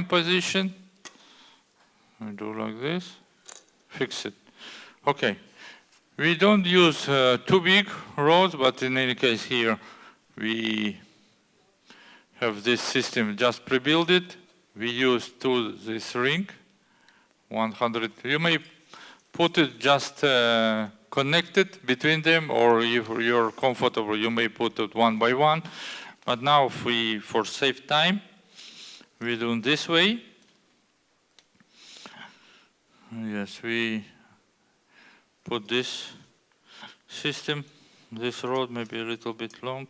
position. I do like this. Fix it. Okay. We don't use too big rods, but in any case here we have this system just pre-built it. We use this ring, 100. You may put it just connected between them, or if you're comfortable, you may put it one by one. But now, if we, for save time, we do it this way. Yes, we put this system. This rod may be a little bit long.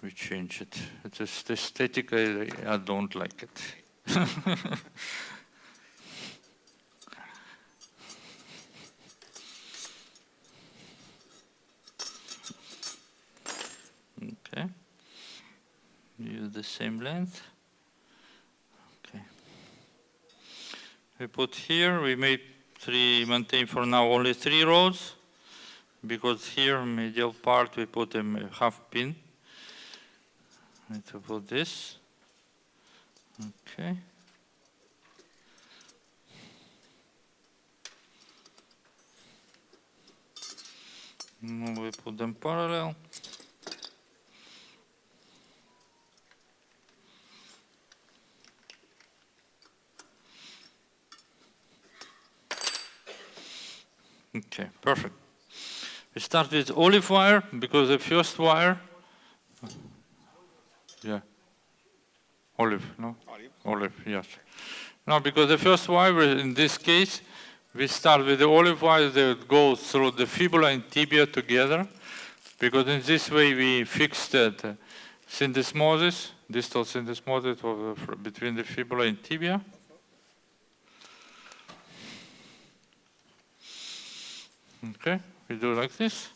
We change it. It's just aesthetically, I don't like it. Okay. Use the same length. Okay. We put here, we made maintain for now only 3 rods, because here, medial part, we put a half pin. I need to put this. Okay. Now we put them parallel. Okay, perfect. We start with olive wire, because the first wire, yeah, olive, no? Olive, yes. No, because the first wire, in this case, we start with the olive wire that goes through the fibula and tibia together, because in this way we fix the syndesmosis, distal syndesmosis between the fibula and tibia. Okay, we do like this.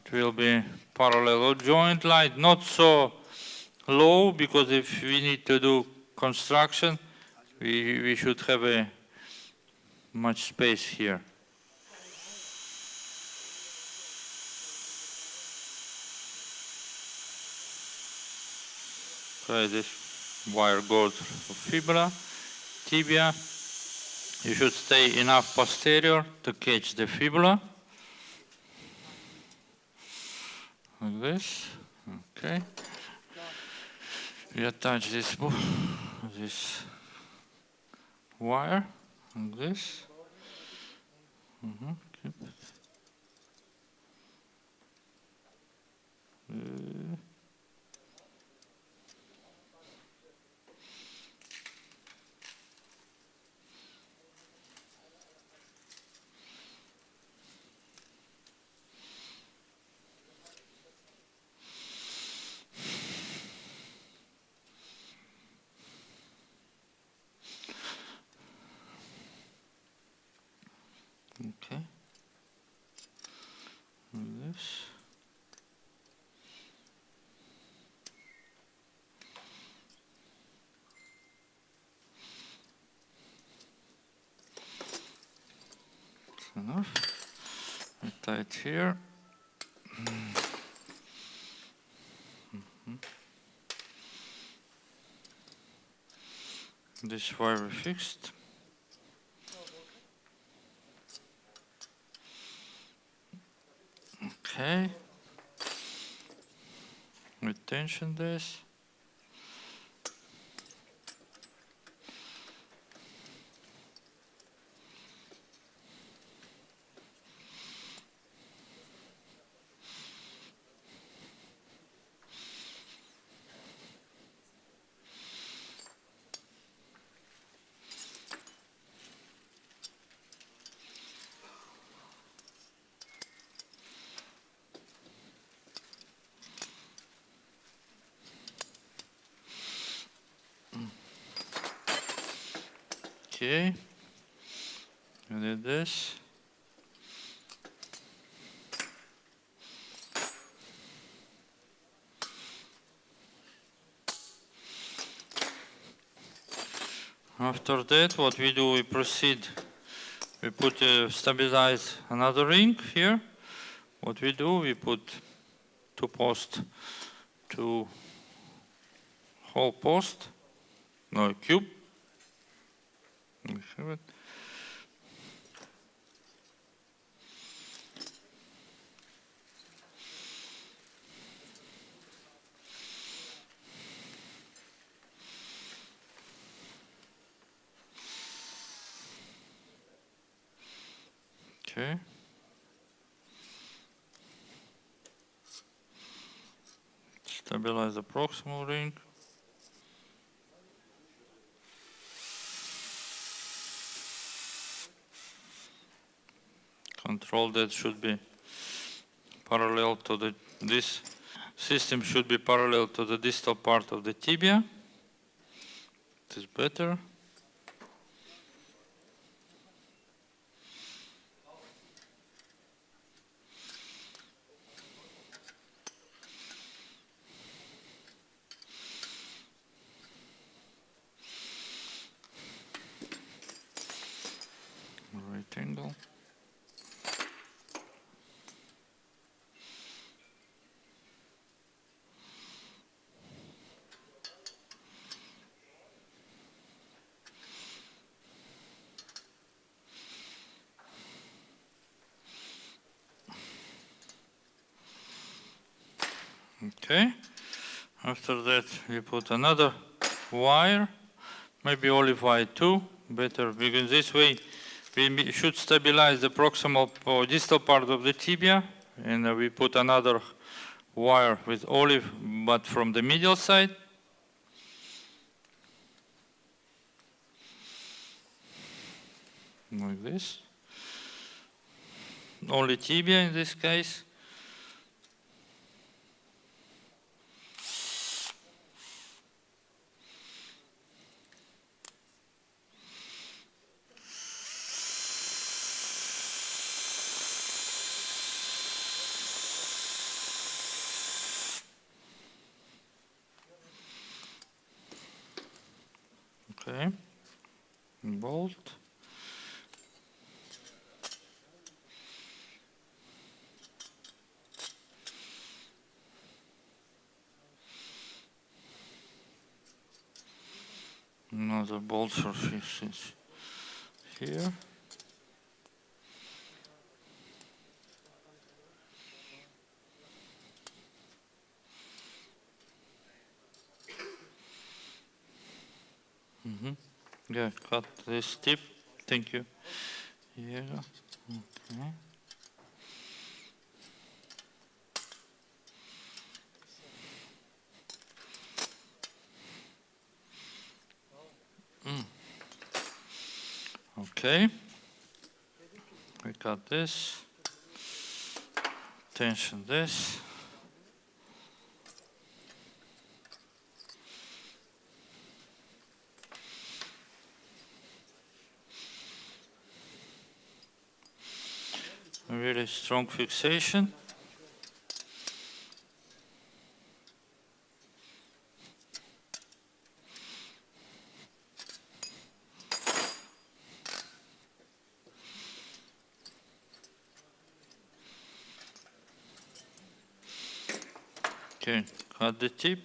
It will be parallel joint line, not so low, because if we need to do construction, we should have a much space here. Okay, this wire goes to fibula, tibia. You should stay enough posterior to catch the fibula. Like this. Okay. We attach this wire like this. Keep it. Okay. Like this. That's enough. I tie it here. This wire fixed. Okay. We tension this. Okay, I did this. After that, what we do, we proceed. We put stabilize another ring here. What we do, we put 2 posts, 2 whole post. no, a cube. We have it. Okay. Stabilize the proximal ring. Control that should be parallel to this system should be parallel to the distal part of the tibia. It is better. Right angle. Okay. After that, we put another wire, maybe olive wire too, better, because this way we should stabilize the proximal or distal part of the tibia, and we put another wire with olive, but from the medial side. Like this. Only tibia in this case. Okay. Bolt. Another bolt for fixation here. Yeah, cut this tip. Thank you. Yeah. Okay. Okay. We got this. Tension this. A really strong fixation. Okay, cut the tip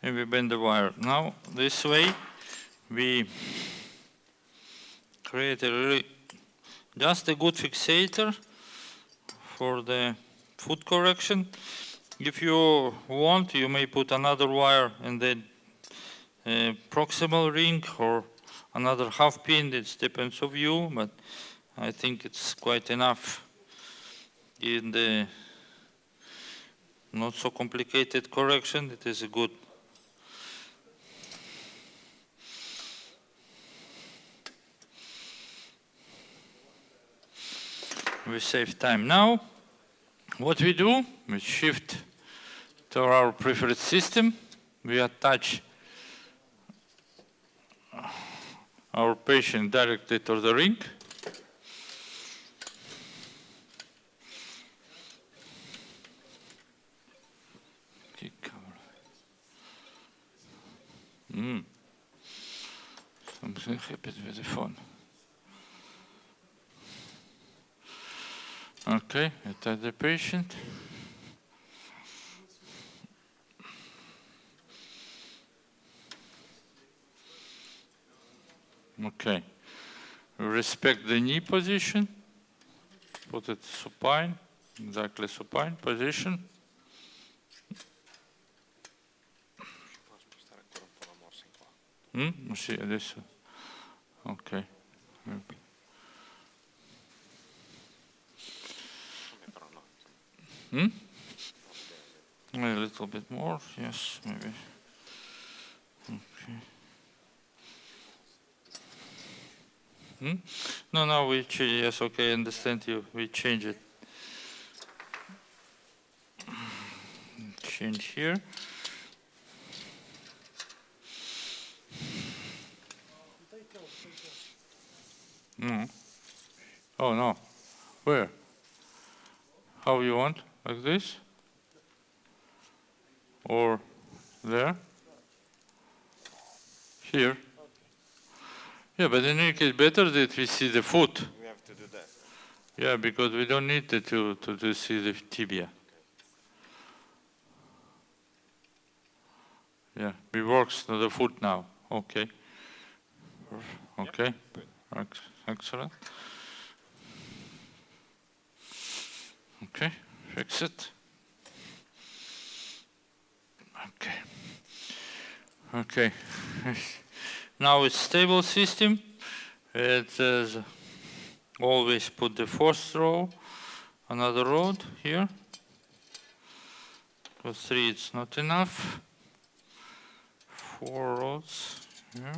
and we bend the wire. Now, this way, we create a really just a good fixator for the foot correction. If you want, you may put another wire and then a proximal ring or another half pin. It depends on you, but I think it's quite enough in the not so complicated correction. It is a good. We save time now. What we do, we shift to our preferred system. We attach our patient directly to the ring. Something happened with the phone. Okay, attach the patient. Okay. Respect the knee position. Put it supine, exactly supine position. Sì, adesso. Ok. A little bit more, yes, maybe. Okay. No, we change. Yes, okay, I understand you. We change it. Change here. Oh no. Where? How you want? Like this? Or there? Here? Yeah, but in any case, better that we see the foot. We have to do that. Yeah, because we don't need to see the tibia. Yeah, we works to the foot now. Okay. Okay. Excellent. Okay, fix it. Okay. Okay. Now it's stable system. It is always put the first row, another rod here. Because 3 it's not enough. 4 rods here.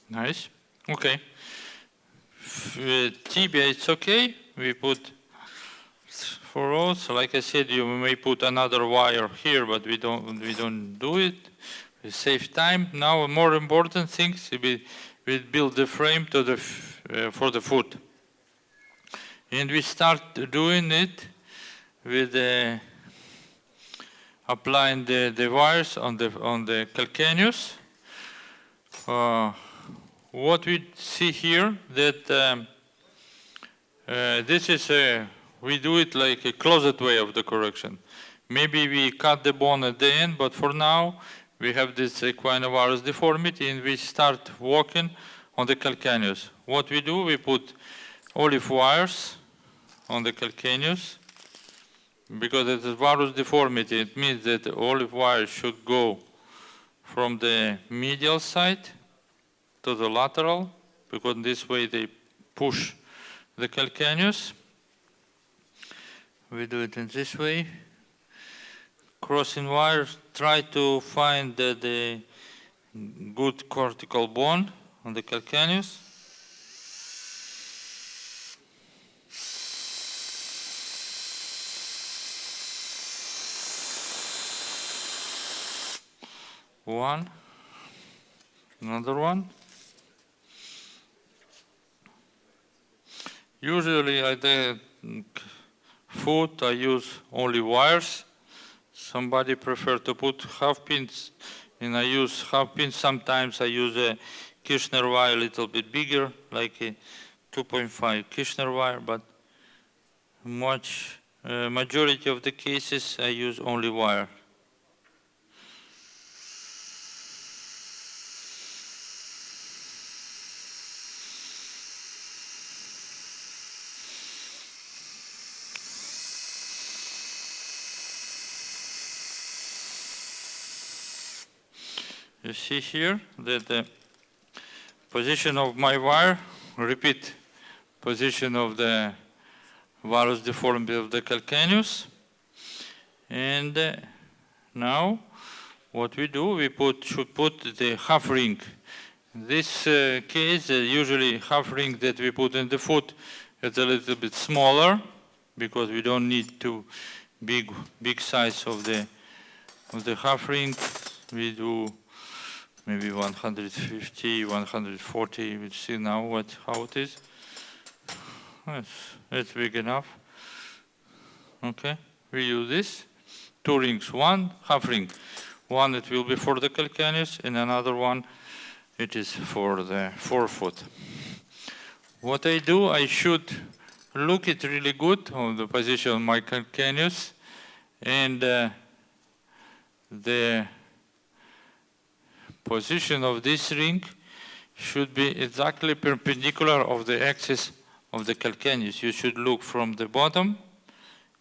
Nice. Okay. Tibia, it's okay. We put 4 rows. Like I said, you may put another wire here, but we don't do it. We save time. Now, a more important thing is we build the frame to the for the foot, and we start doing it with applying the wires on the calcaneus. What we see here that this is we do it like a closet way of the correction. Maybe we cut the bone at the end, but for now we have this equinus deformity and we start walking on the calcaneus. What we do, we put olive wires on the calcaneus because it is varus deformity. It means that the olive wires should go from the medial side to the lateral, because this way they push the calcaneus. We do it in this way. Crossing wires, try to find the good cortical bone on the calcaneus. One, another one. Usually at the foot I use only wires. Somebody prefer to put half pins, and I use half pins. Sometimes I use a Kirchner wire a little bit bigger, like a 2.5 Kirchner wire, but majority of the cases I use only wire. You see here that the position of my wire, repeat position of the varus deformity of the calcaneus. And now what we do, we should put the half ring. In this case, usually half ring that we put in the foot is a little bit smaller because we don't need too big size of the half ring. We do maybe 150, 140. We'll see now how it is. It's big enough. Okay, we use this two rings, one half ring. One it will be for the calcaneus and another one it is for the forefoot. What I do, I should look it really good on the position of my calcaneus, and the position of this ring should be exactly perpendicular of the axis of the calcaneus. You should look from the bottom,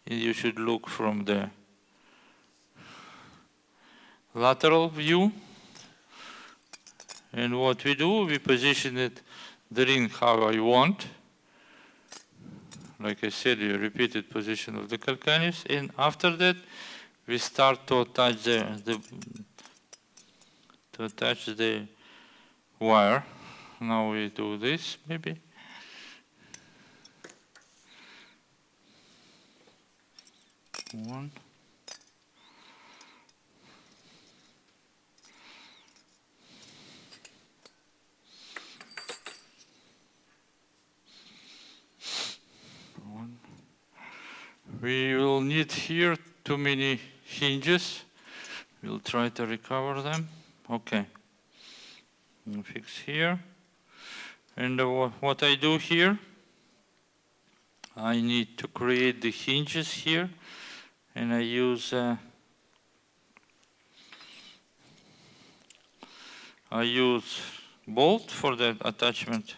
and you should look from the lateral view. And what we do, we position it, the ring how I want. Like I said, you repeated position of the calcaneus, and after that, we start to attach the wire. Now we do this, maybe. One. We will need here too many hinges. We'll try to recover them. Okay. I'll fix here. And what I do here, I need to create the hinges here, and I use bolt for the attachment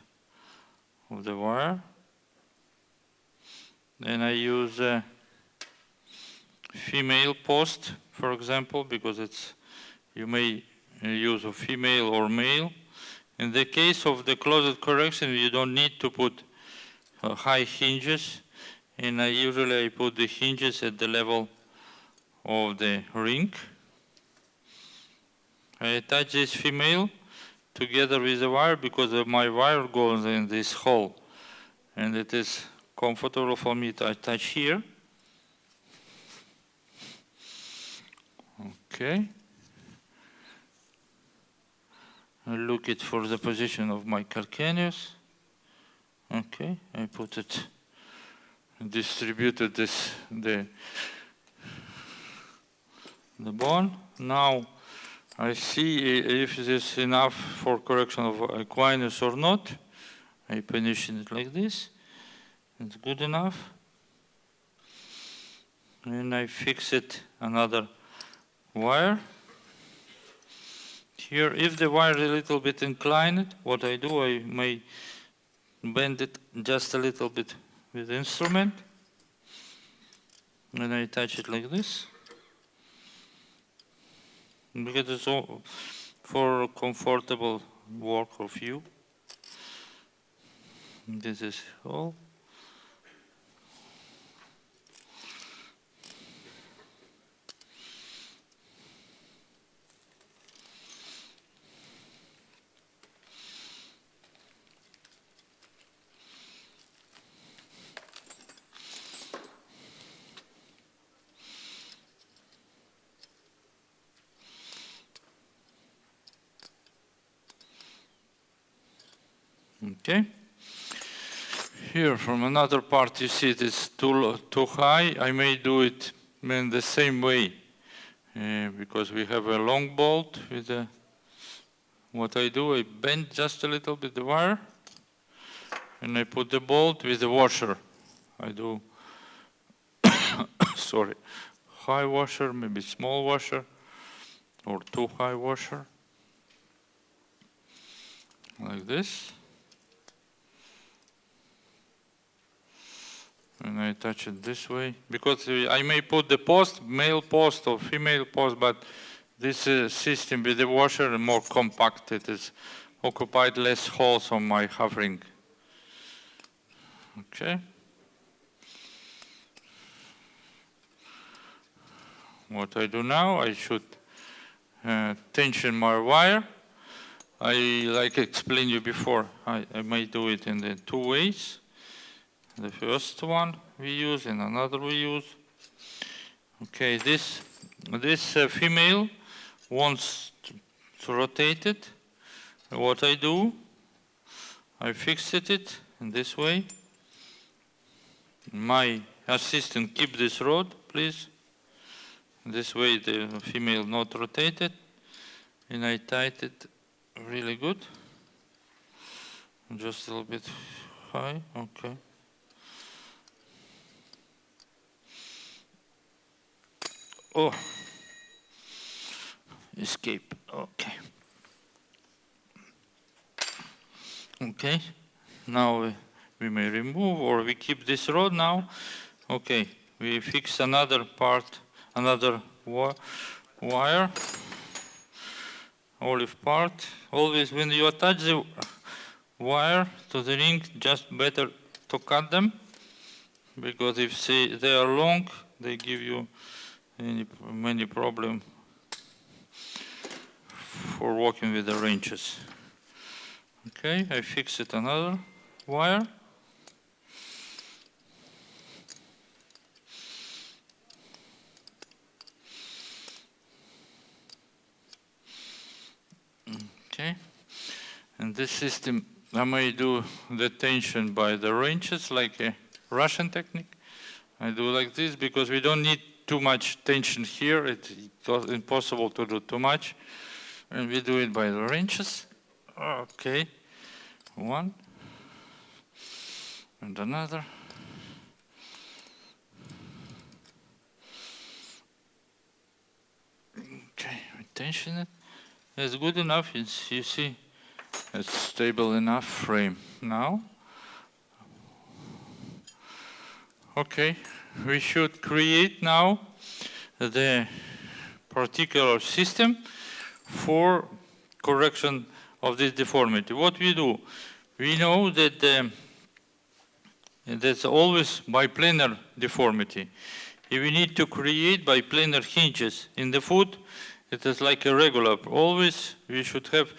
of the wire. Then I use a female post, for example, because you may use a female or male. In the case of the closet correction, you don't need to put high hinges, and I put the hinges at the level of the ring. I attach this female together with the wire because my wire goes in this hole, and it is comfortable for me to attach here. Okay. I look it for the position of my calcaneus. Okay, I put it, distributed the bone. Now I see if this is enough for correction of equinus or not. I position it like this. It's good enough. And I fix it another wire. Here, if the wire is a little bit inclined, what I do, I may bend it just a little bit with the instrument. And I attach it like this. Because it's all for comfortable work of you. This is all. Okay. Here from another part you see it is too high. I may do it in the same way because we have a long bolt with what I do, I bend just a little bit the wire and I put the bolt with the washer. I do sorry, high washer, maybe small washer or too high washer like this. And I attach it this way, because I may put the post, male post or female post, but this system with the washer is more compact. It is occupied less holes on my half ring. Okay. What I do now, I should tension my wire. Like I explained you before, I may do it in the two ways. The first one we use and another we use. Okay, this female wants to rotate it. What I do, I fix it in this way. My assistant, keep this rod, please. This way the female not rotated, and I tied it really good. Just a little bit high, okay. Oh, escape, okay. Okay, now we may remove or we keep this rod now. Okay, we fix another part, another wire, olive part. Always when you attach the wire to the ring, just better to cut them, because if they are long, they give you many problems for working with the wrenches. Okay, I fixed another wire. Okay, and this system, I may do the tension by the wrenches like a Russian technique. I do like this because we don't need too much tension here. It's impossible to do too much. And we do it by the wrenches. Okay, one and another. Okay, we tension it. It's good enough. It's, you see, it's stable enough frame now. Okay, we should create now the particular system for correction of this deformity. What we do, we know that that's always biplanar deformity. If we need to create biplanar hinges in the foot, it is like a regular. Always we should have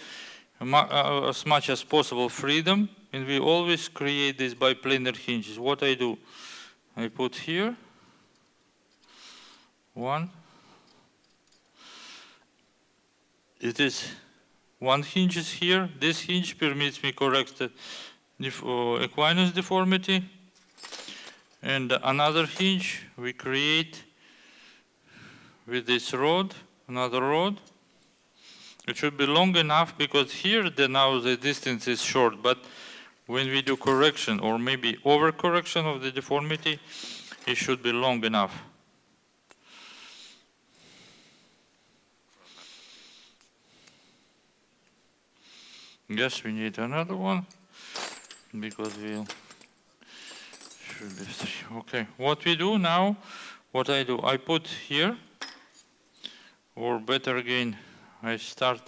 as much as possible freedom, and we always create these biplanar hinges. What I do, I put here one. It is one hinge is here. This hinge permits me correct the equinus deformity. And another hinge we create with this rod, another rod. It should be long enough because here now the distance is short, but when we do correction or maybe overcorrection of the deformity, it should be long enough. Yes, we need another one because we'll should be three. Okay, what we do now, what I do, I put here, or better again, I start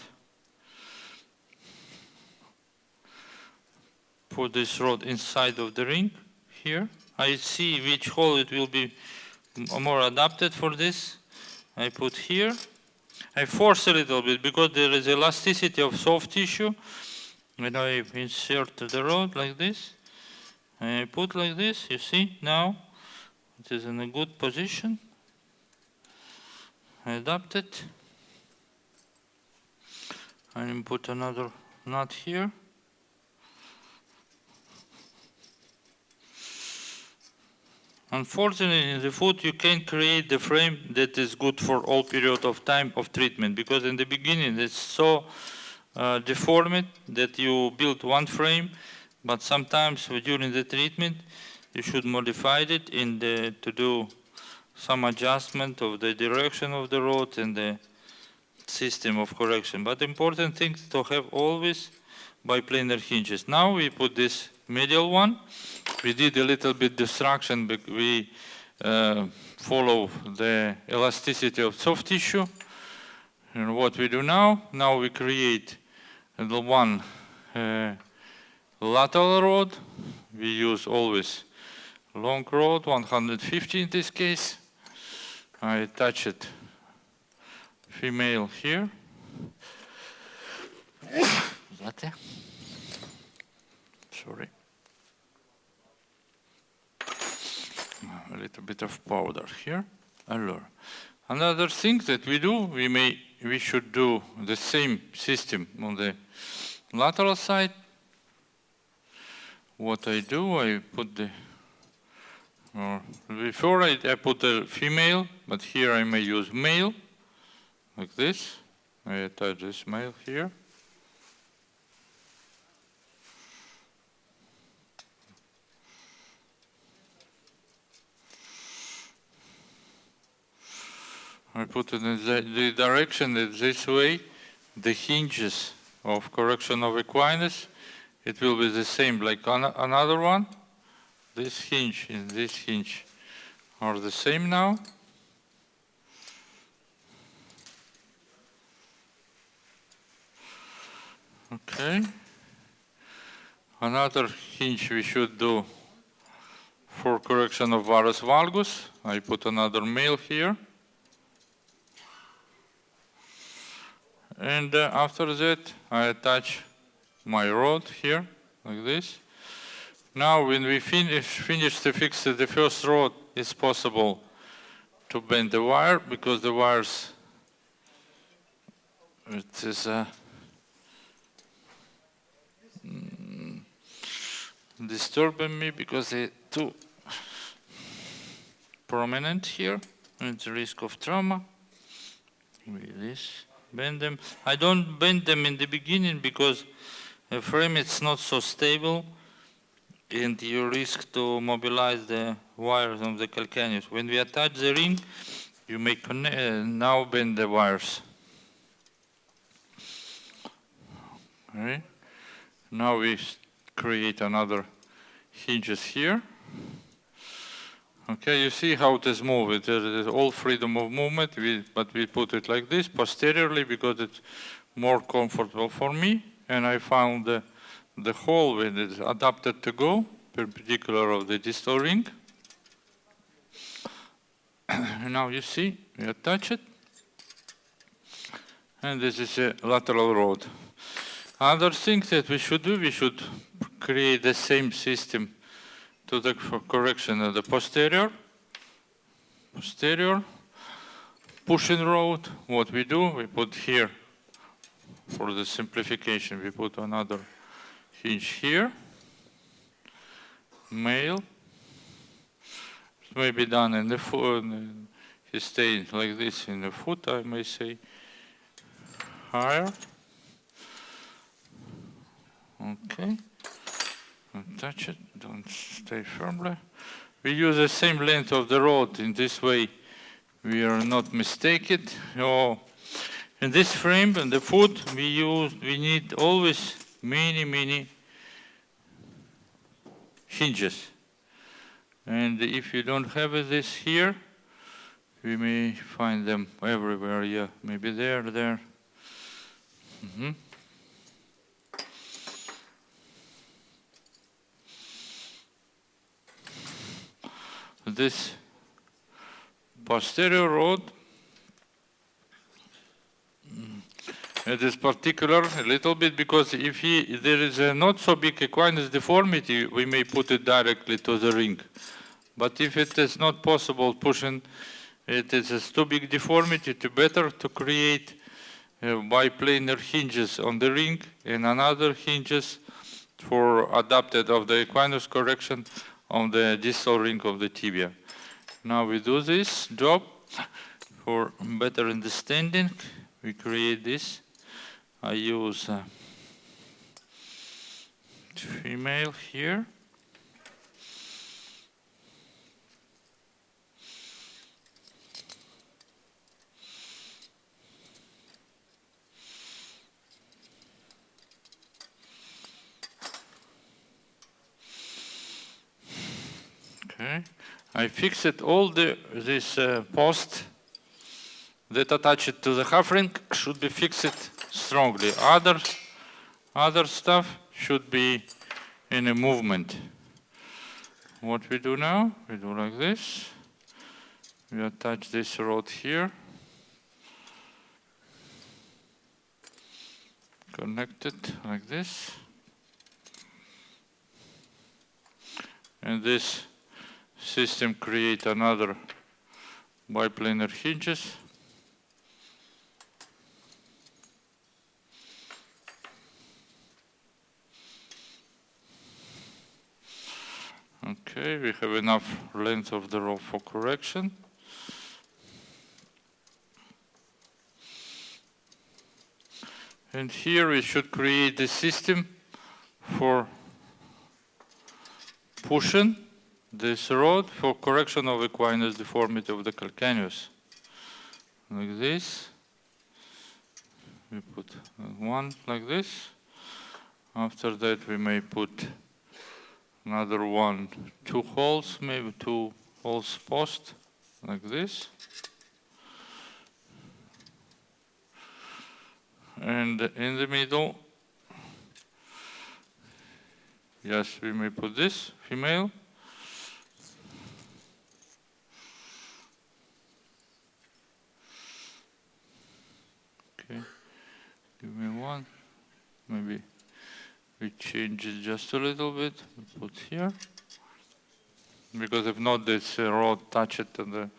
put this rod inside of the ring here. I see which hole it will be more adapted for this. I put here. I force a little bit because there is elasticity of soft tissue. When I insert the rod like this, I put like this, you see, now it is in a good position. I adapt it. I put another nut here. Unfortunately, in the foot, you can't create the frame that is good for all period of time of treatment, because in the beginning it's so deformed that you build one frame, but sometimes during the treatment you should modify it to do some adjustment of the direction of the rod and the system of correction. But the important thing is to have always biplanar hinges. Now we put this medial one. We did a little bit destruction, but we follow the elasticity of soft tissue. And what we do now we create the one lateral rod. We use always long rod, 150 in this case. I attach it female here. Sorry. A little bit of powder here. Another thing that we do, we should do the same system on the lateral side. What I do, I put the Or before I put a female, but here I may use male, like this. I attach this male here. I put it in the direction that this way, the hinges of correction of equinus, it will be the same like another one. This hinge and this hinge are the same now. Okay. Another hinge we should do for correction of varus valgus. I put another male here. And after that, I attach my rod here, like this. Now, when we finish to fix the first rod, it's possible to bend the wire because the wires, it is disturbing me because they're too prominent here. And the risk of trauma. With this. Bend them. I don't bend them in the beginning because the frame is not so stable and you risk to mobilize the wires of the calcaneus. When we attach the ring, you may now bend the wires. Okay. Now we create another hinges here. Okay, you see how it is moved. There is all freedom of movement, but we put it like this, posteriorly, because it's more comfortable for me. And I found the hole where it is adapted to go, perpendicular of the distal ring. And now you see, we attach it. And this is a lateral rod. Other things that we should do, we should create the same system to the correction of the posterior pushing rod. What we do, we put here, for the simplification, we put another hinge here, male. It may be done in the foot, he stays like this in the foot, I may say, higher. Okay. Touch it, don't stay firmly. We use the same length of the rod. In this way, we are not mistaken. In this frame and the foot, we need always many hinges. And if you don't have this here, we may find them everywhere. Yeah, maybe there. Mm-hmm. This posterior rod, it is particular a little bit because if there is a not so big equinus deformity, we may put it directly to the ring. But if it is not possible pushing, it is too big deformity, to better to create biplanar hinges on the ring and another hinges for adapted of the equinus correction on the distal ring of the tibia. Now we do this job for better understanding. We create this. I use female here. Okay. I fixed all this post that attached to the half ring should be fixed strongly. Other stuff should be in a movement. What we do now, we do like this. We attach this rod here. Connect it like this. And this system create another biplanar hinges. Okay, we have enough length of the rod for correction. And here we should create the system for pushing this rod for correction of equinus deformity of the calcaneus. Like this. We put one like this. After that we may put another one, 2 holes, maybe 2 holes post, like this. And in the middle, yes, we may put this, female. Okay, give me one. Maybe we change it just a little bit, we put here. Because if not, this rod touch it to the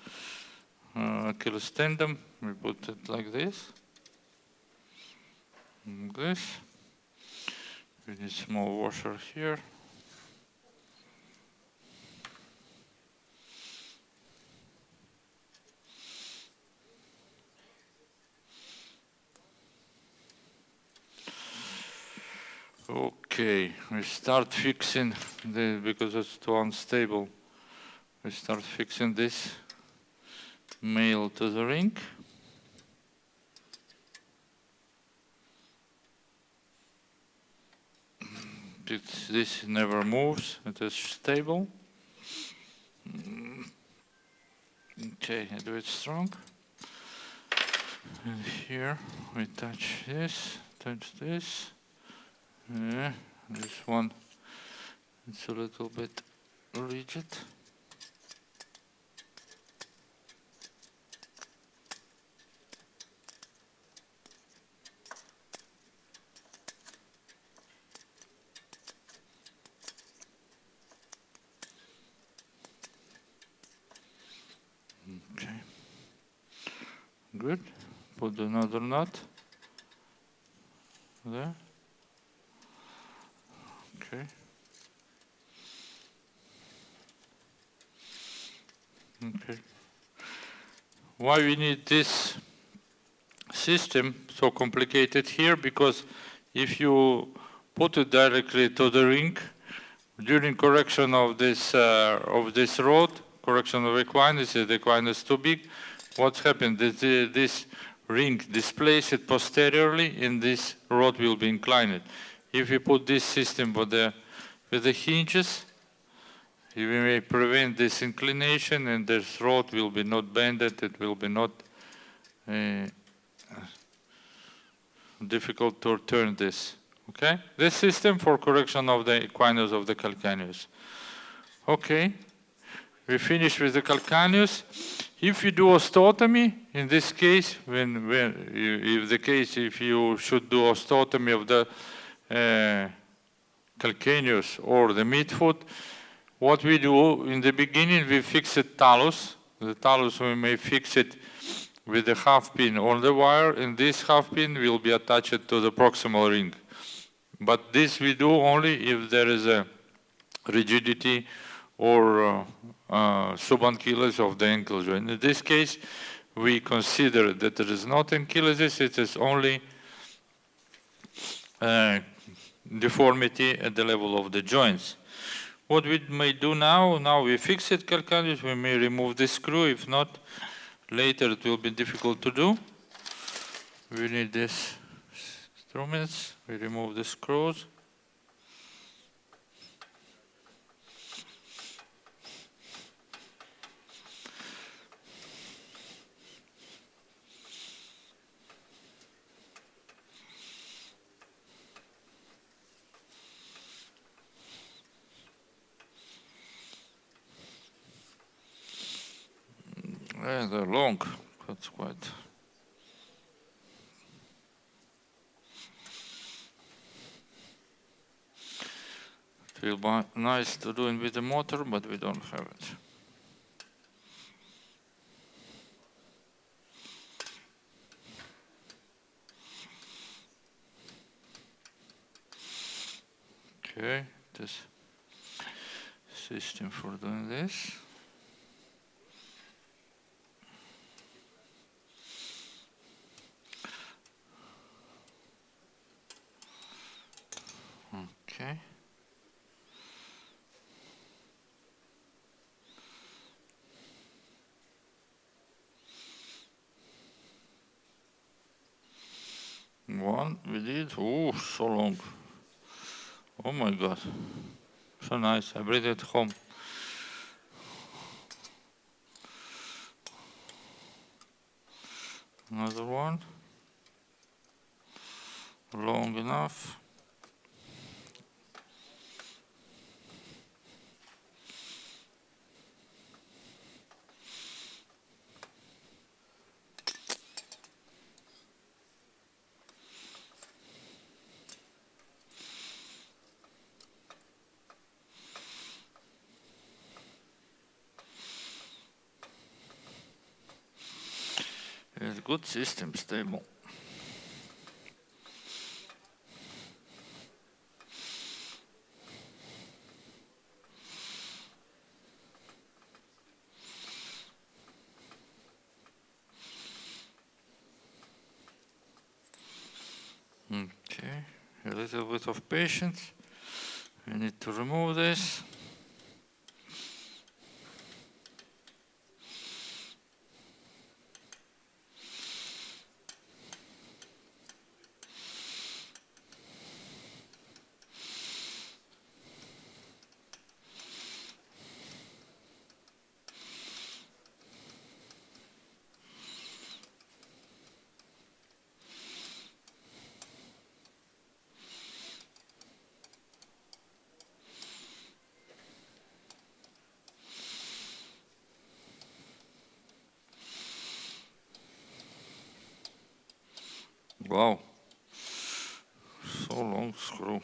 Achilles tendon, we put it like this. Like this. We need small washer here. Okay, we start fixing because it's too unstable. We start fixing this male to the ring. This never moves, it is stable. Okay, I do it strong. And here we touch this. This one, it's a little bit rigid. Okay, good. Put another knot there. Okay. Okay. Why we need this system so complicated here? Because if you put it directly to the ring during correction of this rod, correction of equinus, if the equinus too big, what happens? This ring displaces it posteriorly, and this rod will be inclined. If you put this system with the hinges, you may prevent this inclination, and this rod will be not bended. It will be not difficult to turn this. Okay, this system for correction of the equinus of the calcaneus. Okay, we finish with the calcaneus. If you do osteotomy, in this case, if you should do osteotomy of the calcaneus or the midfoot, what we do in the beginning, we fix the talus. The talus, we may fix it with a half pin on the wire, and this half pin will be attached to the proximal ring. But this we do only if there is a rigidity or subankylosis of the ankle joint. In this case, we consider that there is not ankylosis, it is only deformity at the level of the joints. What we may do now we fix it calcaneus, we may remove the screw. If not, later it will be difficult to do. We need these instruments. We remove the screws. Yeah, they're long. That's quite. It will be nice to do it with the motor, but we don't have it. Okay, this system for doing this. Okay. One we did. Oh, so long. Oh my God. So nice. I bring it home. Another one. Long enough. It's a good system, stable. Okay, a little bit of patience. We need to remove this. Wow, so long screw.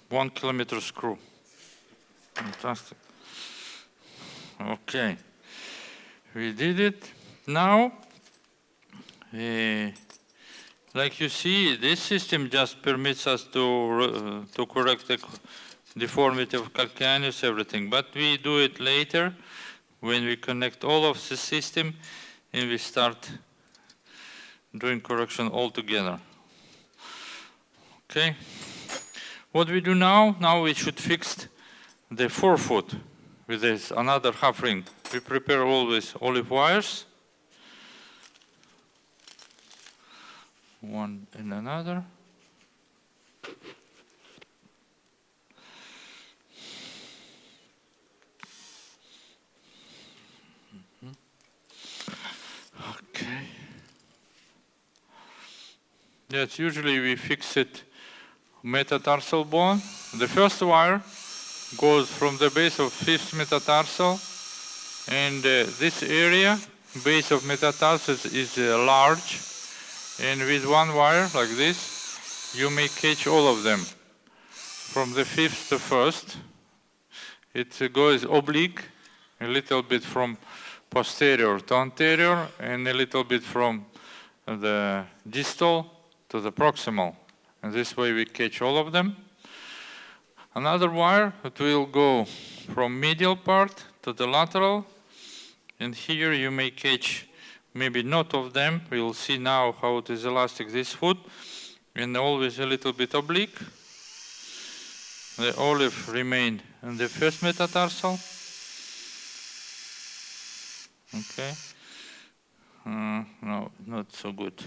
1 kilometer screw. Fantastic. Okay, we did it. Now, like you see, this system just permits us to correct the deformity of Calcaneus, everything. But we do it later when we connect all of the system and we start doing correction all together. Okay. What we do now we should fix the forefoot with this another half ring. We prepare always olive wires, one and another. Okay. Yes, usually we fix it metatarsal bone. The first wire goes from the base of fifth metatarsal, and this area, base of metatarsals, is large, and with one wire like this, you may catch all of them. From the fifth to first, it goes oblique, a little bit from posterior to anterior, and a little bit from the distal to the proximal. And this way we catch all of them. Another wire, it will go from medial part to the lateral. And here you may catch maybe not of them. We'll see now how it is elastic, this foot. And always a little bit oblique. The olive remain in the first metatarsal. Okay. No, not so good.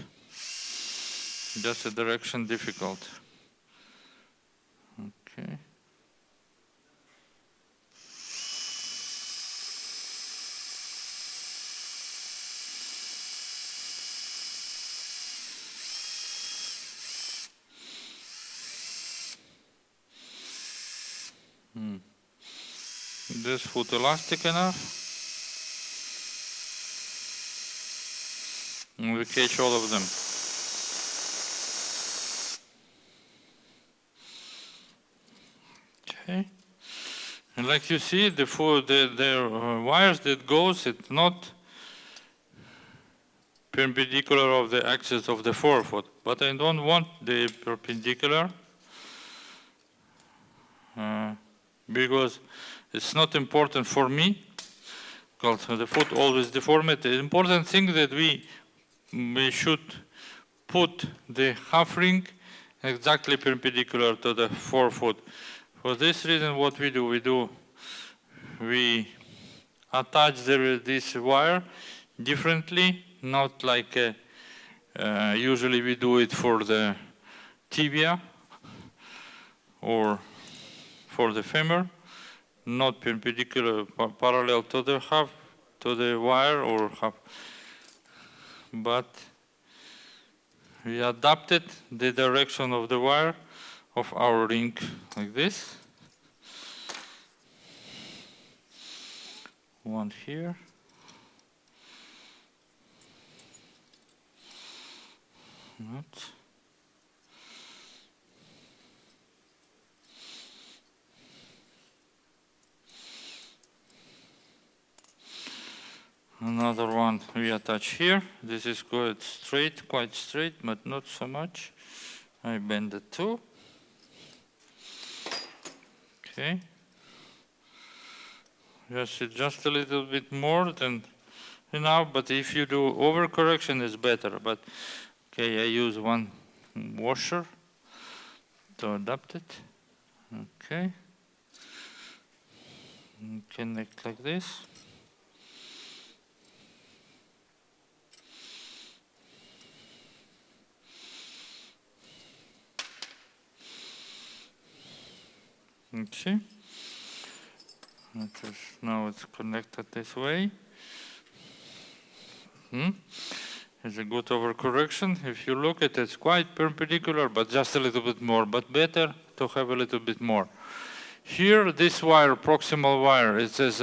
Just a direction difficult. Okay. This foot elastic enough. And we catch all of them. Okay. And like you see, the wires that goes, it's not perpendicular of the axis of the forefoot. But I don't want the perpendicular. because it's not important for me, because the foot always deformed. The important thing that we should put the half ring exactly perpendicular to the forefoot. For this reason, what we do, we attach this wire differently, not like usually we do it for the tibia or for the femur, not perpendicular, parallel to the wire or half, but we adapted the direction of the wire of our ring like this. One here. Not. Another one we attach here. This is quite straight, but not so much. I bend it too. Okay. Just a little bit more than enough, but if you do overcorrection, it's better. But okay, I use one washer to adapt it. Okay. Connect like this. Okay. Now it's connected this way. It's a good overcorrection. If you look at it, it's quite perpendicular, but just a little bit more. But better to have a little bit more. Here, this wire, proximal wire, it says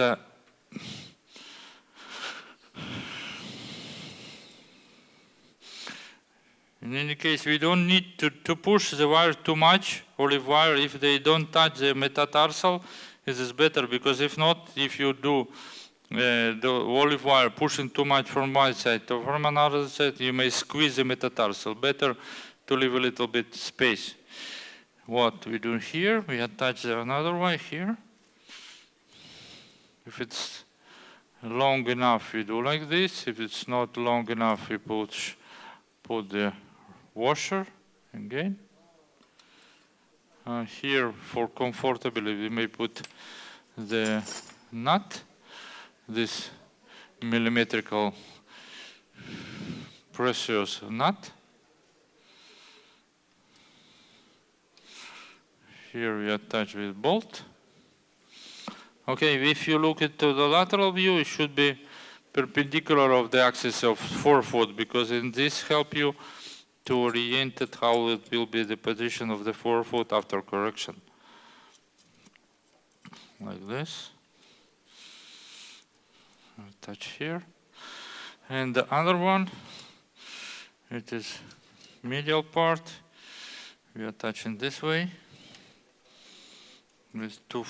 in any case, we don't need to push the wire too much, olive wire, if they don't touch the metatarsal, it is better, because if not, if you do the olive wire pushing too much from one side or from another side, you may squeeze the metatarsal. Better to leave a little bit space. What we do here, we attach another wire here. If it's long enough, we do like this. If it's not long enough, we put the washer again. Here, for comfortability, we may put the nut, this millimetrical precious nut. Here we attach with bolt. Okay, if you look at the lateral view, it should be perpendicular of the axis of forefoot, because in this help you to orient it how it will be the position of the forefoot after correction. Like this. Attach here. And the other one, it is medial part. We attach in this way with two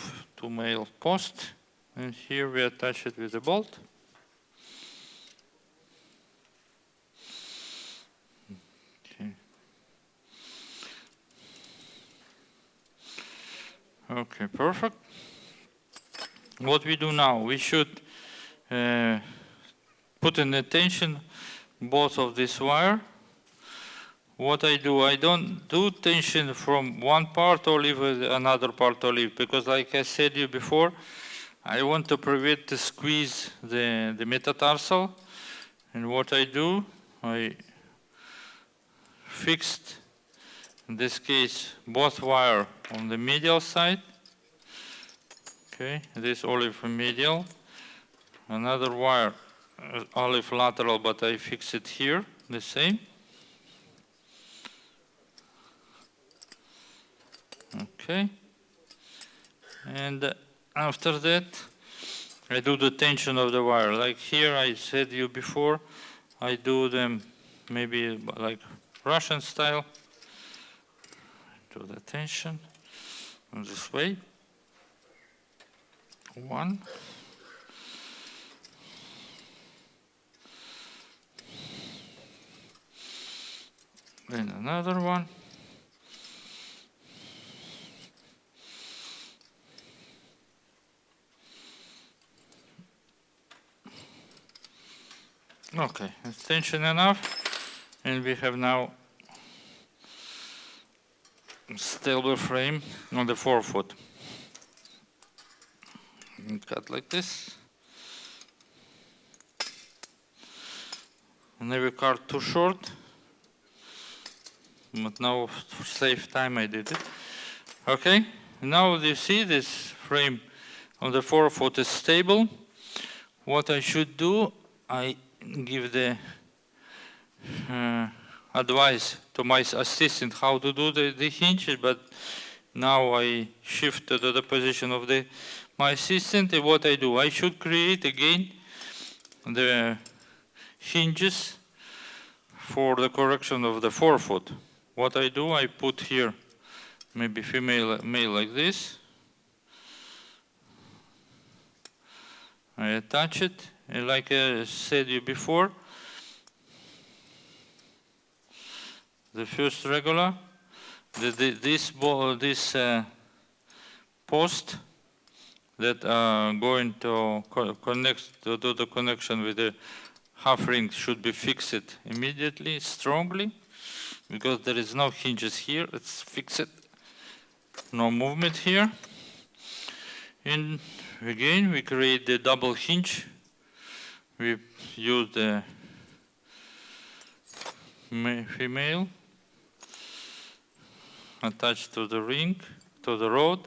male posts. And here we attach it with a bolt. Okay, perfect. What we do now, we should put in tension both of this wire. What I do, I don't do tension from one part or leave another part or leave, because like I said you before, I want to prevent the squeeze the metatarsal. And what I do, I fixed, in this case, both wire on the medial side. Okay, this olive medial. Another wire, olive lateral, but I fix it here, the same. Okay. And after that, I do the tension of the wire. Like here, I said you before, I do them maybe like Russian style. Do the tension in this way. One. Then another one. Okay, it's tension enough, and we have now stable frame on the forefoot. And cut like this. I never cut too short, but now for save time I did it. Okay, now you see this frame on the forefoot is stable. What I should do, I give the advice to my assistant how to do the hinges, but now I shift to the position of my assistant. And what I do, I should create again the hinges for the correction of the forefoot. What I do, I put here maybe male like this. I attach it, and like I said you before, the first regular, this post that are going to connect to do the connection with the half ring should be fixed immediately, strongly, because there is no hinges here. It's fixed, no movement here. And again, we create the double hinge. We use the female attached to the ring, to the rod.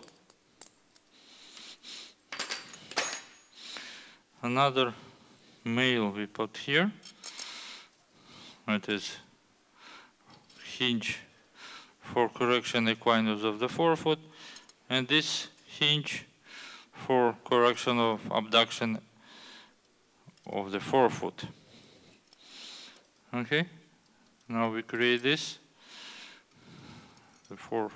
Another male we put here. It is hinge for correction equinus of the forefoot, and this hinge for correction of abduction of the forefoot. Okay, now we create this. Before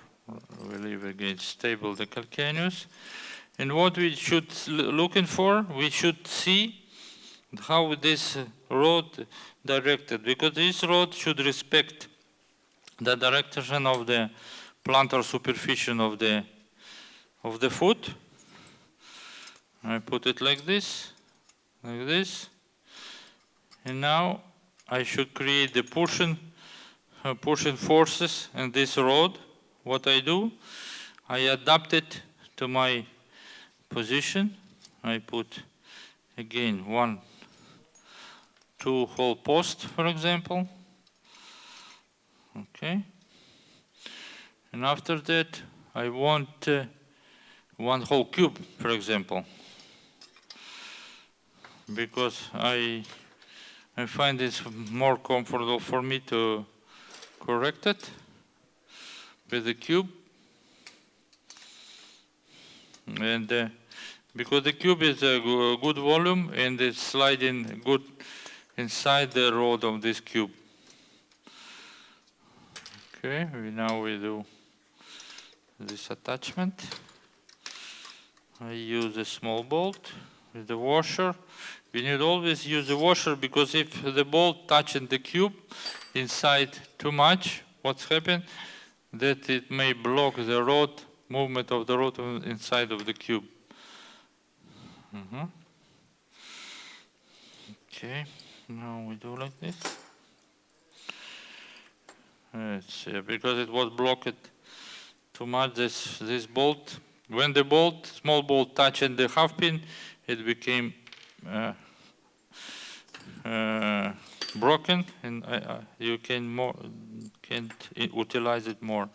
we leave again stable the calcaneus. And what we should looking for, we should see how this rod directed, because this rod should respect the direction of the plantar superficial of the foot. I put it like this, and now I should create the pushing forces in this rod. What I do, I adapt it to my position. I put again 1, 2 hole post, for example. Okay. And after that, I want 1 whole cube, for example, because I find it's more comfortable for me to correct it with the cube. And because the cube is a good volume and it's sliding good inside the rod of this cube. Okay, now we do this attachment. I use a small bolt with the washer. We need always use the washer, because if the bolt touching the cube inside too much, what's happened? That it may block the rod, movement of the rod inside of the cube. Okay, now we do like this. Because it was blocked too much, this bolt. When the small bolt touched the half pin, it became broken, and you can't utilize it more.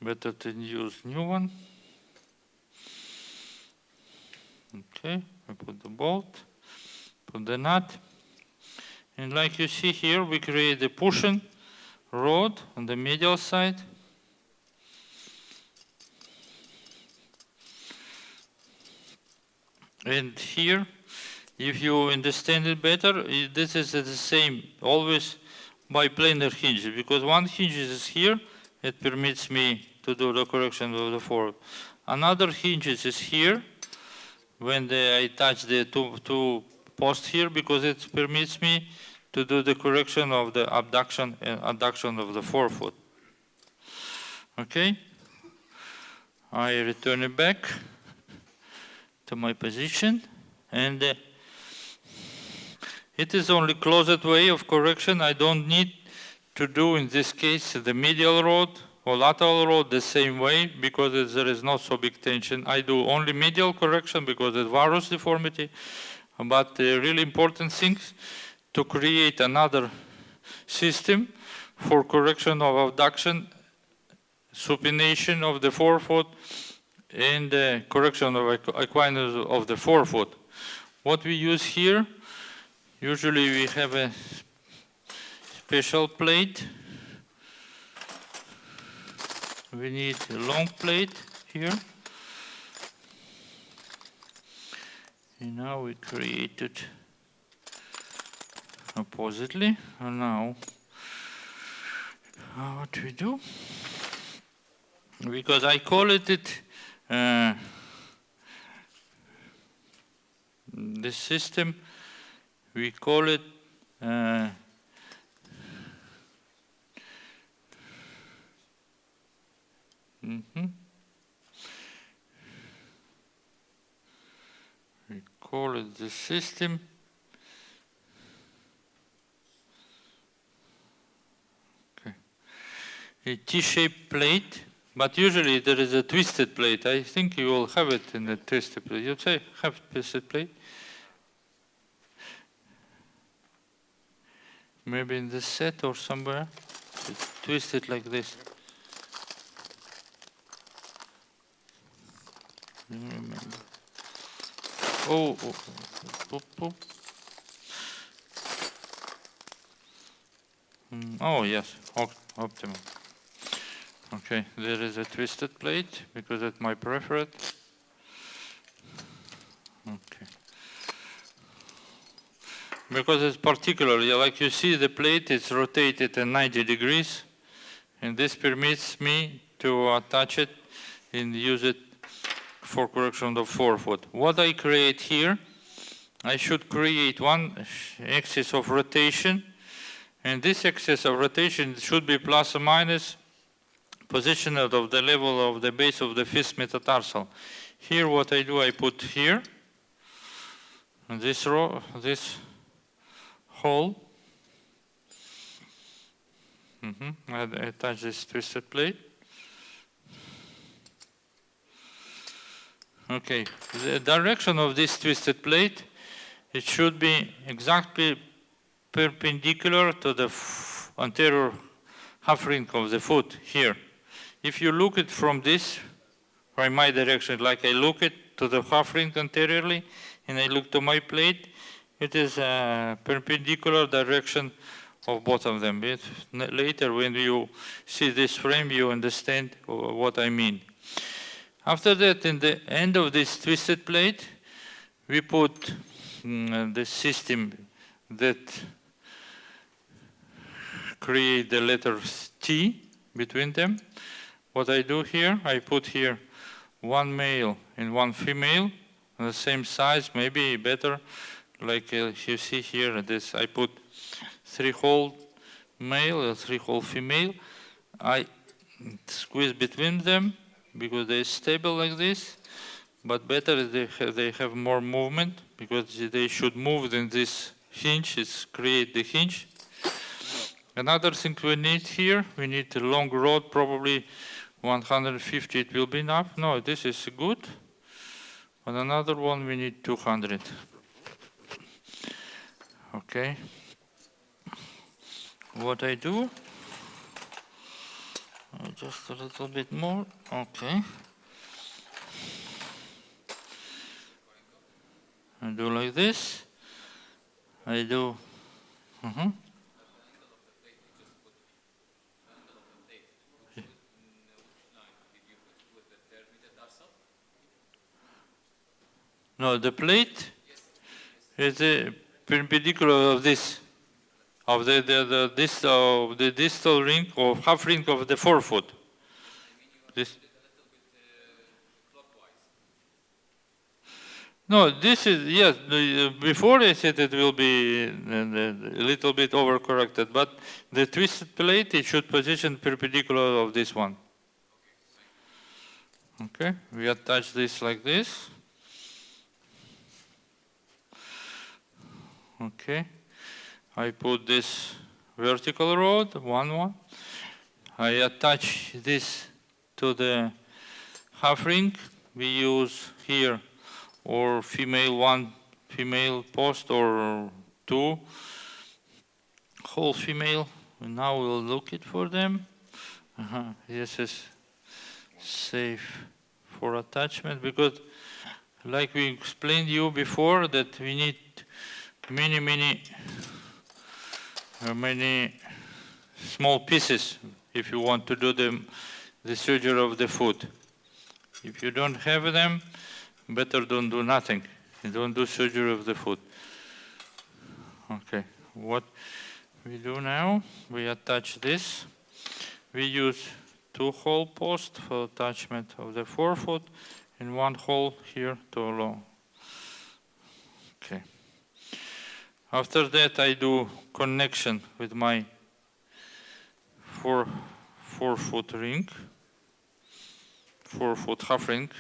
Better to use new one. Okay, I put the bolt, put the nut, and like you see here, we create the pushing rod on the medial side. And here, if you understand it better, this is the same, always biplanar hinge, because one hinge is here, it permits me to do the correction of the forefoot. Another hinge is here, when I touch the two posts here, because it permits me to do the correction of the abduction and adduction of the forefoot. Okay, I return it back to my position, and It is only closed way of correction. I don't need to do, in this case, the medial rod or lateral rod the same way because there is not so big tension. I do only medial correction because it's varus deformity. But the really important thing to create another system for correction of abduction, supination of the forefoot, and the correction of equinus of the forefoot. What we use here, usually we have a special plate. We need a long plate here. And now we create it oppositely. And now, what we do? Because I call it this system, we call it we call it the system. Okay. A T-shaped plate, but usually there is a twisted plate. I think you will have it in the twisted plate. You say have twisted plate? Maybe in the set or somewhere. It's twisted like this. Remember. Oh. Oh, yes, optimal. Okay, there is a twisted plate because that's my preferred. Okay. Because it's particularly, like you see, the plate is rotated at 90 degrees, and this permits me to attach it and use it for correction of forefoot. What I create here, I should create one axis of rotation, and this axis of rotation should be plus or minus positioned of the level of the base of the fifth metatarsal. Here what I do, I put here, this row, this hole. I attach this twisted plate. Okay, the direction of this twisted plate, it should be exactly perpendicular to the anterior half ring of the foot here. If you look at from this, from my direction, like I look it to the half ring anteriorly, and I look to my plate, it is a perpendicular direction of both of them. Later, when you see this frame, you understand what I mean. After that, in the end of this twisted plate, we put the system that create the letter T between them. What I do here, I put here one male and one female, the same size, maybe better. Like you see here, this I put 3-hole male and 3-hole female. I squeeze between them because they're stable like this, but better they have more movement because they should move in this hinge, is create the hinge. Another thing we need here, we need a long rod, probably 150 it will be enough. No, this is good. And another one we need 200. Okay. What I do, just a little bit more. Okay. I do like this. I do. No, the plate is perpendicular of this, of the distal ring or half ring of the forefoot. This. No, this is, yes, before I said it will be a little bit overcorrected, but the twisted plate, it should position perpendicular of this one. Okay, we attach this like this. Okay, I put this vertical rod, one. I attach this to the half ring. We use here or one female post or two whole female. And now we'll look it for them. This is safe for attachment because like we explained you before that we need many small pieces if you want to do the surgery of the foot. If you don't have them, better don't do nothing. You don't do surgery of the foot. Okay, what we do now, we attach this. We use 2 hole posts for attachment of the forefoot and 1 hole here to allow. Okay. After that, I do connection with my forefoot ring, forefoot half ring.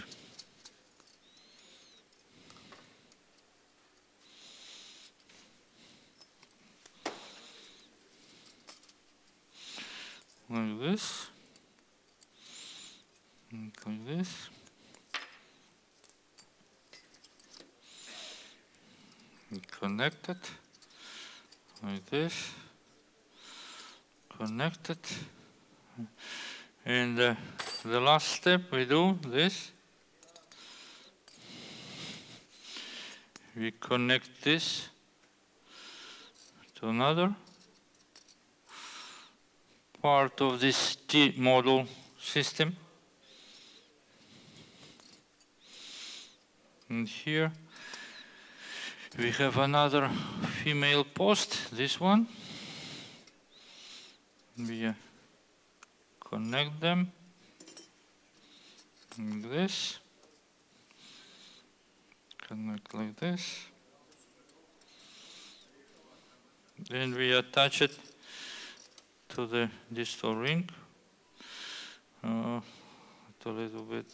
Like this. Like this. Connect it. Like this. Connect it. And the last step we do this. We connect this to another part of this T model system. And here we have another female post, this one. We connect them like this. Connect like this. Then we attach it to the distal ring. A little bit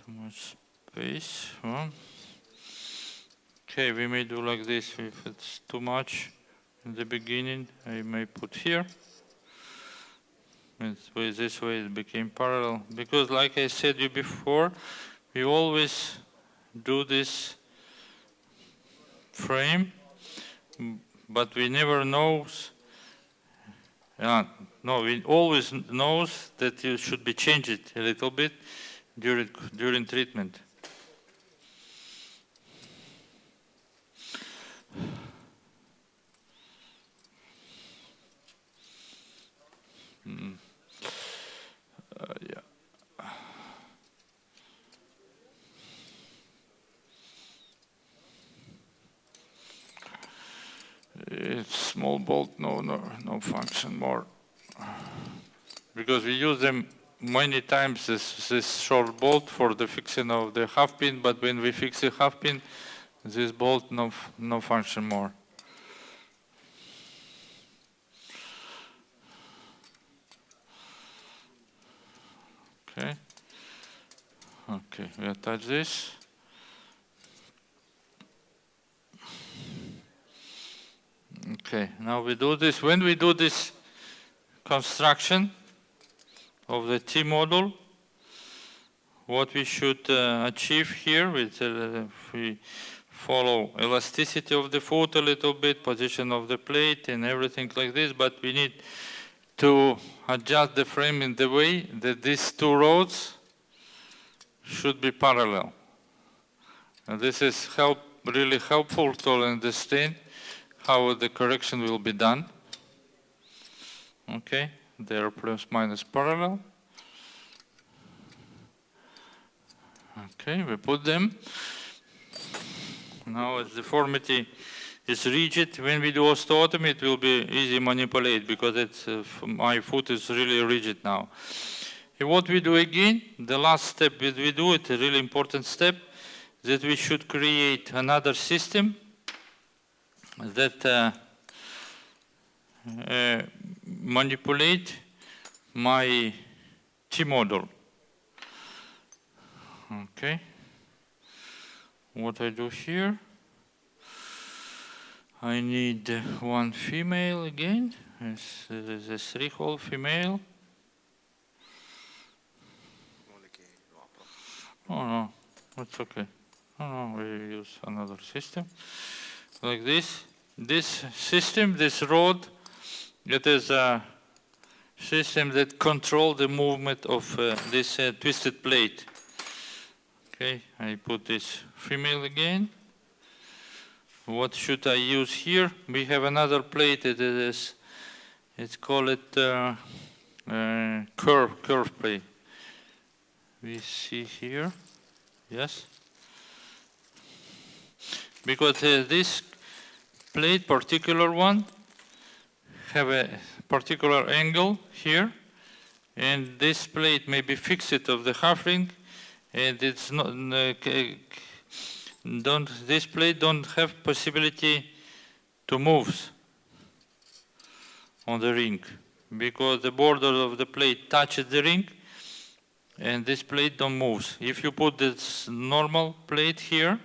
too much space. Okay, we may do like this. If it's too much in the beginning, I may put here. This way it became parallel. Because like I said you before, we always do this frame, but we never knows. No, we always knows that you should be changed a little bit during treatment. Yeah. It's small bolt, no function more. Because we use them many times, this short bolt for the fixing of the half pin, but when we fix the half pin, this bolt no function more. Okay, we attach this. Okay, now we do this. When we do this construction of the T model, what we should achieve here with we follow elasticity of the foot a little bit, position of the plate and everything like this, but we need to adjust the frame in the way that these 2 rods should be parallel. And this is really helpful to understand how the correction will be done. Okay, they are plus minus parallel. Okay, we put them. Now as deformity is rigid, when we do osteotomy, it will be easy to manipulate because it's, my foot is really rigid now. And what we do again, the last step that we do, it's a really important step, that we should create another system that manipulate my T model. Okay. What I do here, I need one female again. It's the 3-hole female. Oh no, that's okay. Oh no, we use another system. Like this. This system, this rod, it is a system that controls the movement of this twisted plate. Okay, I put this female again. What should I use here? We have another plate. It's called curve plate. We see here, yes. Because this plate, particular one, have a particular angle here, and this plate may be fixed of the half ring, and it's not. This plate don't have possibility to move on the ring because the border of the plate touches the ring and this plate don't move. If you put this normal plate here,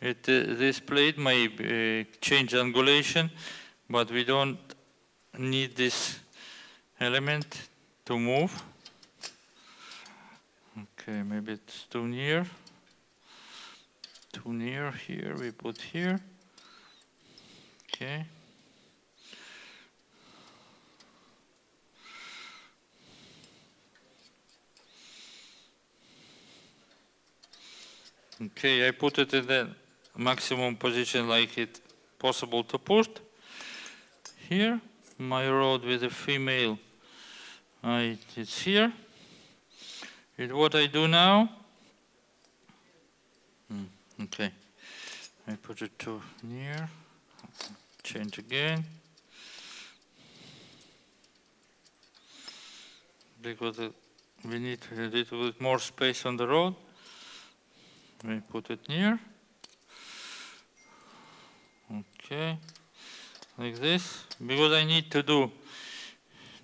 this plate may change angulation, but we don't need this element to move. Okay, maybe it's too near. Too near here, we put here. Okay. Okay, I put it in the maximum position like it possible to put. Here, my rod with the female, it's here. And what I do now, okay, I put it too near, change again. Because we need a little bit more space on the rod. We put it near. Okay, like this. Because I need to do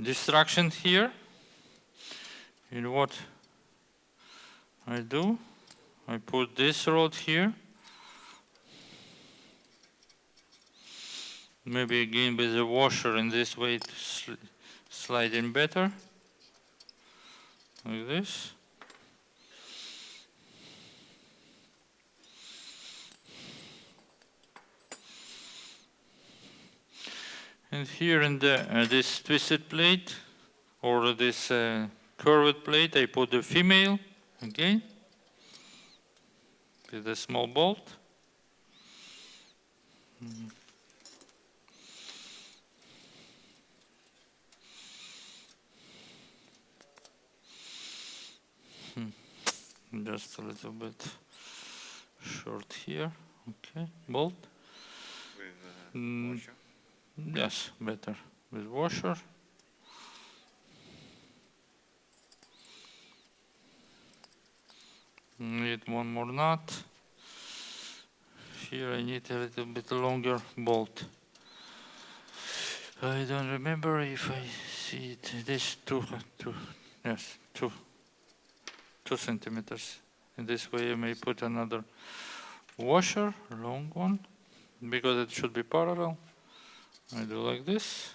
distraction here. And what I do, I put this rod here. Maybe again with the washer in this way to slide in better. Like this. And here in this twisted plate or this curved plate, I put the female again with a small bolt. Just a little bit short here. Okay, bolt. With washer? Yes, better with washer. Need one more nut. Here I need a little bit longer bolt. I don't remember if I see it. This 2 centimeters. In this way I may put another washer, long one, because it should be parallel. I do like this.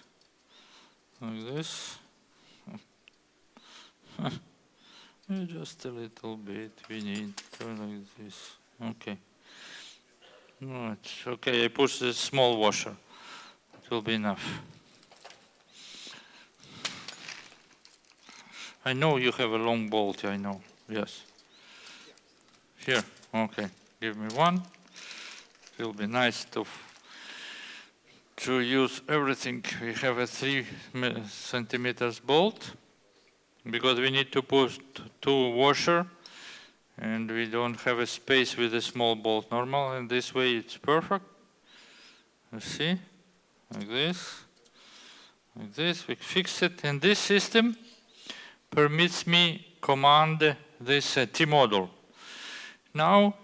Just a little bit, we need to like this. Okay. Right. Okay, I push this small washer. It will be enough. I know you have a long bolt, I know. Yes. Here, okay. Give me one. It will be nice to use everything. We have a 3 centimeters bolt because we need to put 2 washer and we don't have a space with a small bolt normal, and this way it's perfect. You see, like this, we fix it, and this system permits me command this T-model. Now,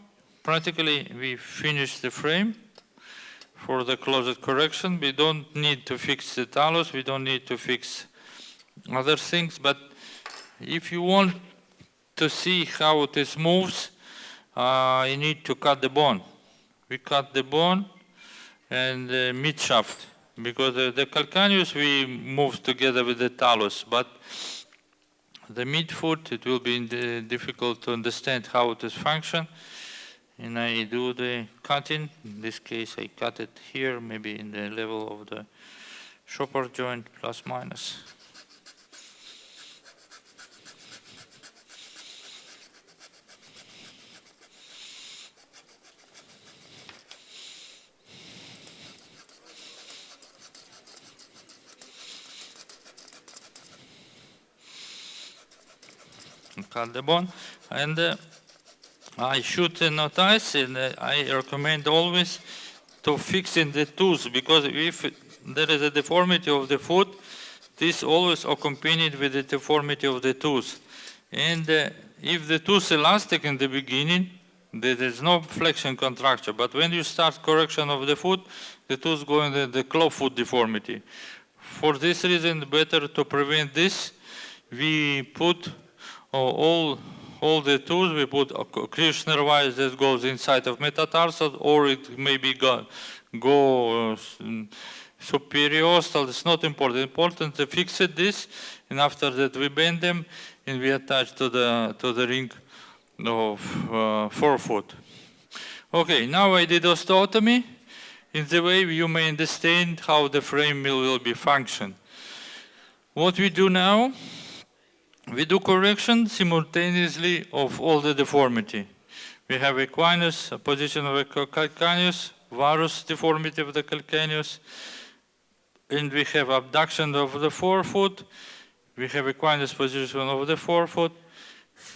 practically we finish the frame for the closet correction. We don't need to fix the talus, we don't need to fix other things, but if you want to see how this moves, you need to cut the bone. We cut the bone and mid shaft, because the calcaneus we move together with the talus, but the midfoot, it will be difficult to understand how it is function. And I do the cutting. In this case, I cut it here, maybe in the level of the shopper joint, plus minus. Cut the bone, and I should notice, and I recommend always to fix in the tooth, because if there is a deformity of the foot, this always accompanied with the deformity of the tooth. And if the tooth is elastic in the beginning, there is no flexion contracture. But when you start correction of the foot, the tooth go into the claw foot deformity. For this reason, better to prevent this, we put all the tools, we put Kirchner wires that goes inside of metatarsal, or it maybe go superior-ostal. It's not important. Important to fix it this, and after that we bend them and we attach to the ring of forefoot. Okay, now I did osteotomy. In the way you may understand how the frame will be function. What we do now, we do correction simultaneously of all the deformity. We have equinus, a position of a calcaneus, varus deformity of the calcaneus, and we have abduction of the forefoot. We have equinus position of the forefoot,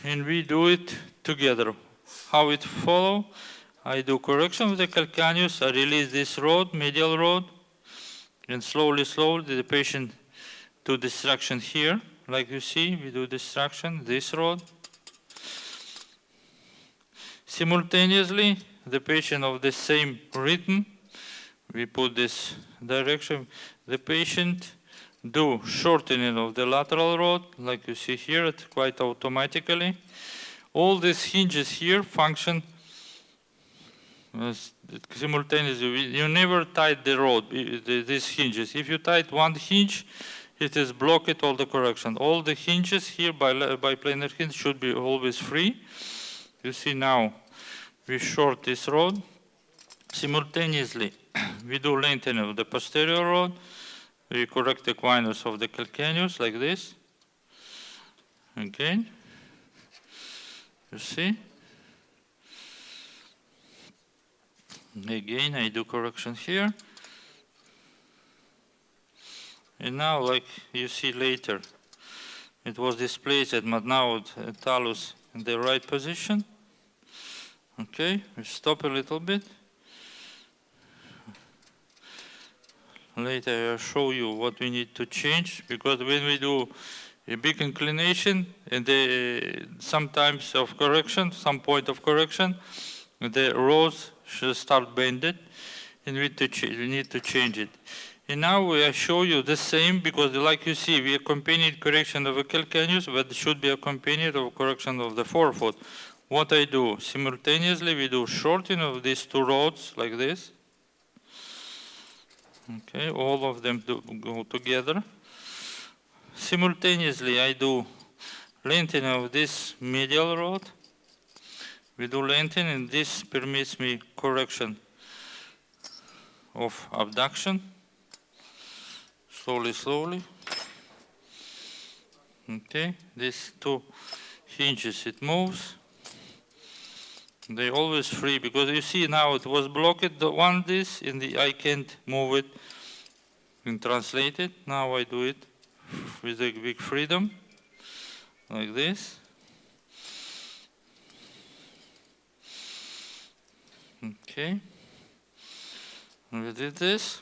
and we do it together. How it follow? I do correction of the calcaneus, I release this rod, medial rod, and slowly the patient do distraction here. Like you see, we do distraction, this rod. Simultaneously, the patient of the same rhythm, we put this direction. The patient do shortening of the lateral rod, like you see here, quite automatically. All these hinges here function simultaneously. You never tight the rod, these hinges. If you tight one hinge, it is blocked all the correction. All the hinges here by planar hinge should be always free. You see now, we short this rod. Simultaneously, we do lengthening of the posterior rod. We correct the equinus of the calcaneus like this. Again, you see. Again, I do correction here. And now, like you see later, it was displaced, but now the talus in the right position. Okay, we stop a little bit. Later I'll show you what we need to change, because when we do a big inclination and sometimes of correction, some point of correction, the rows should start bended, and we need to change it. And now I show you the same, because like you see, we accompanied correction of a calcaneus, but it should be accompanied of correction of the forefoot. What I do, simultaneously we do shortening of these two rods like this. Okay, all of them go together. Simultaneously I do lengthening of this medial rod. We do lengthening, and this permits me correction of abduction. Slowly. Okay, these two hinges, it moves. They always free, because you see now it was blocked, the one this, and I can't move it and translate it. Now I do it with a big freedom, like this. Okay, we did this.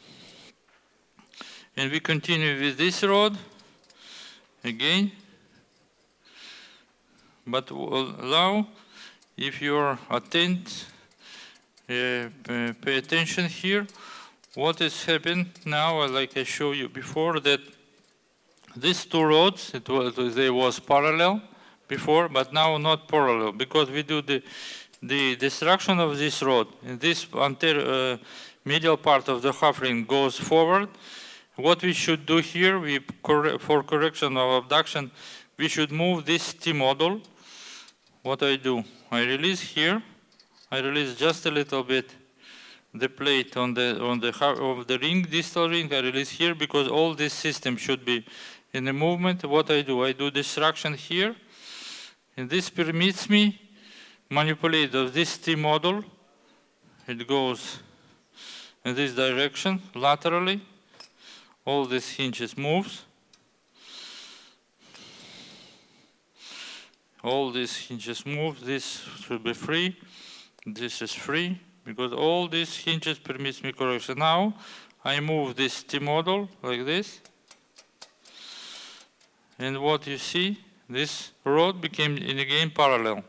And we continue with this rod again. But now, if you're attent, pay attention here. What has happened now, like I showed you before, that these two rods, they was parallel before, but now not parallel, because we do the destruction of this rod. And this medial part of the half ring goes forward. What we should do here, for correction of abduction, we should move this T-model. What I do, I release here, I release just a little bit the plate on the ring, distal ring, I release here because all this system should be in the movement. What I do distraction here, and this permits me manipulate of this T-model. It goes in this direction laterally. All these hinges moves. All these hinges move. This should be free. This is free because all these hinges permits me correction. Now I move this T-model like this. And what you see, this rod became again parallel.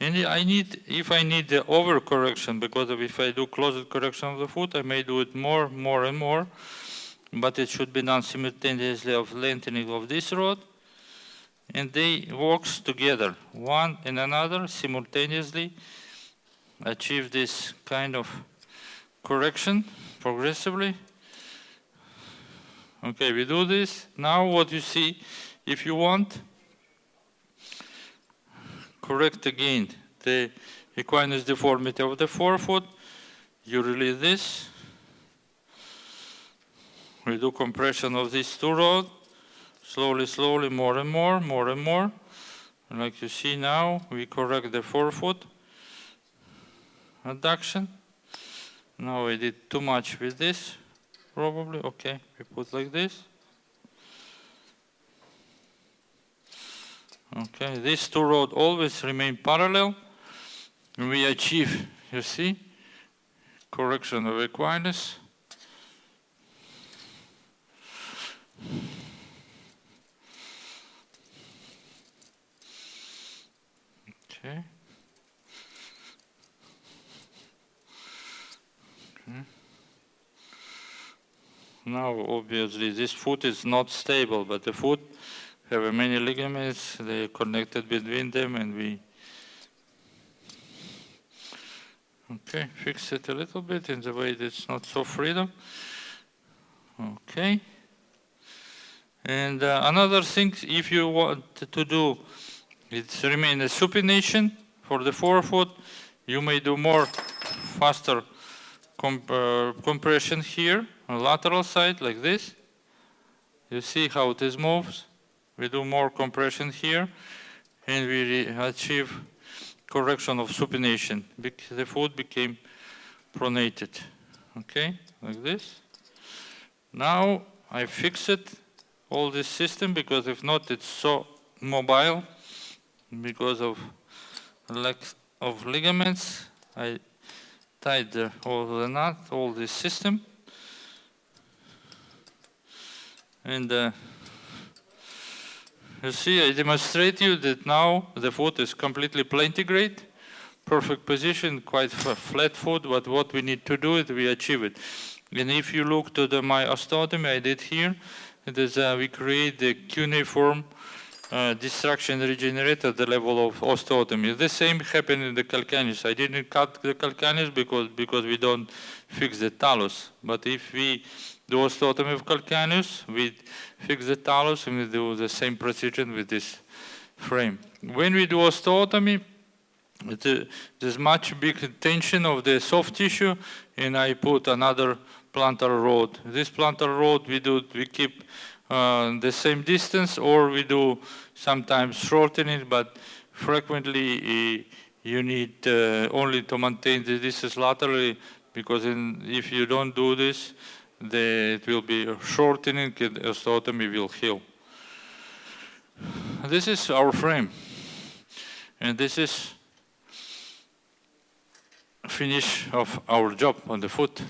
And if I need the overcorrection, because if I do closed correction of the foot, I may do it more and more. But it should be done simultaneously of lengthening of this rod. And they works together, one and another simultaneously, achieve this kind of correction progressively. Okay, we do this. Now what you see, if you want, correct again the equinus deformity of the forefoot, you release this. We do compression of these two rods, slowly, more and more. And like you see now, we correct the forefoot adduction. Now we did too much with this, probably. Okay, we put like this. Okay, these two rods always remain parallel. We achieve, you see, correction of equinus. Okay. Now, obviously, this foot is not stable, but the foot have many ligaments. They are connected between them, and we fix it a little bit in the way that it's not so freedom. Okay. And another thing, if you want to do, it remain a supination for the forefoot. You may do more faster compression here on lateral side like this. You see how this moves. We do more compression here, and we achieve correction of supination. The foot became pronated. Okay, like this. Now I fix it, all this system, because if not, it's so mobile because of lack of ligaments. I tied all the nut, all this system, and you see, I demonstrate you that now the foot is completely plantigrade, perfect position, quite flat foot, but what we need to do is we achieve it. And if you look to my osteotomy I did here, it is we create the cuneiform destruction regenerate at the level of osteotomy. The same happened in the calcaneus. I didn't cut the calcaneus because we don't fix the talus. But if we do osteotomy of calcaneus, we fix the talus and we do the same procedure with this frame. When we do osteotomy, there's much big tension of the soft tissue, and I put another plantar rod. This plantar rod we keep the same distance, or we do sometimes shorten it, but frequently you need only to maintain the distance laterally, because if you don't do this, it will be shortening and osteotomy will heal. This is our frame, and this is finish of our job on the foot.